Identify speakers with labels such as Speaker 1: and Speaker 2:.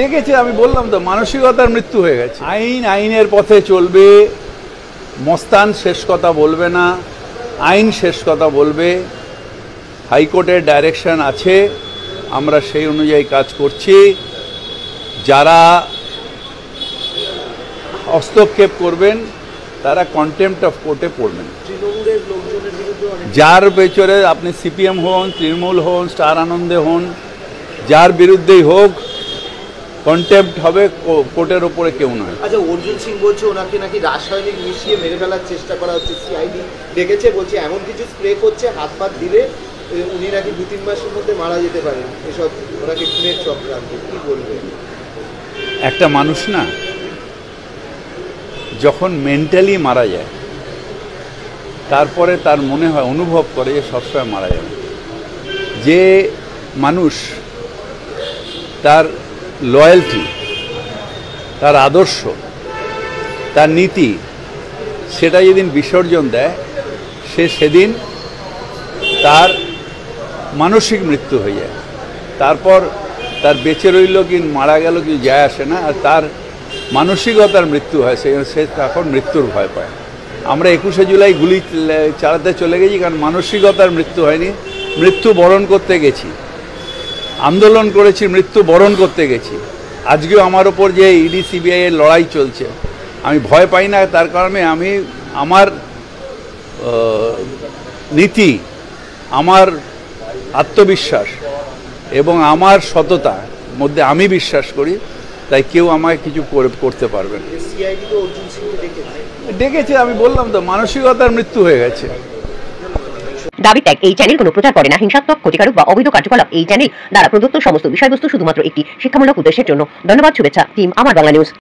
Speaker 1: ডেকেছে, আমি বললাম তো মানসিকতার মৃত্যু হয়ে গেছে। আইন আইনের পথে চলবে, মস্তান শেষ কথা বলবে না, আইন শেষ কথা বলবে। হাইকোর্টের ডাইরেকশন আছে, আমরা সেই অনুযায়ী কাজ করছি। যারা হস্তক্ষেপ করবেন তারা কন্টেম্পট অফ কোর্টে পড়বেন। যার পেছনে আপনি সিপিএম হন, তৃণমূল হন, স্টার আনন্দে হন, যার বিরুদ্ধেই হোক কন্টেম্পট হবে, কোর্টের ওপরে কেউ নয়।
Speaker 2: আচ্ছা, অর্জুন সিং বলছে ওনাকে নাকি রাসায়নিক মিশিয়ে মেরে ফেলার চেষ্টা করা হচ্ছে, সিআইডি ডেকেছে, বলছে এমন কিছু স্প্রে করছে হাত পাত দিলে উনি নাকি 2-3 মাসের মধ্যে মারা যেতে পারেন, এসব ওনাকে খুনের চক্রান্ত। কি বলবেন?
Speaker 1: একটা মানুষ না যখন মেন্টালি মারা যায় তারপরে তার মনে হয়, অনুভব করে যে সবসময় মারা যাবে। যে মানুষ তার লয়্যালটি, তার আদর্শ, তার নীতি সেটা যেদিন বিসর্জন দেয় সেদিন তার মানসিক মৃত্যু হয়ে যায়। তারপর তার বেঁচে রইল কি মারা গেল কি যায় আসে না, আর তার মানসিকতার মৃত্যু হয়, সে তখন মৃত্যুর ভয় পায়। আমরা 21শে জুলাই গুলি চালাতে চলে গেছি কারণ মানসিকতার মৃত্যু হয়নি, মৃত্যু বরণ করতে গেছি, আন্দোলন করেছি, মৃত্যু বরণ করতে গেছি। আজকেও আমার ওপর যে ইডি সিবিআই এর লড়াই চলছে, আমি ভয় পাই না, তার কারণে আমি আমার নীতি, আমার আত্মবিশ্বাস এবং আমার সততা মধ্যে আমি বিশ্বাস করি, তাই কেউ আমায় কিছু করতে পারবে না। ডেকেছে, আমি বললাম তো মানসিকতার মৃত্যু হয়ে গেছে।
Speaker 3: দাবি ত্যাগ এই চ্যানেল কোনো প্রচার করে না হিংসাত্মক, ক্ষতিকারক বা অবৈধ কার্যকলাপ। এই চ্যানেল দ্বারা প্রদত্ত সমস্ত বিষয়বস্তু শুধুমাত্র একটি শিক্ষামূলক উদ্দেশ্যের জন্য। ধন্যবাদ। শুভেচ্ছা টিম আমার বাংলা নিউজ।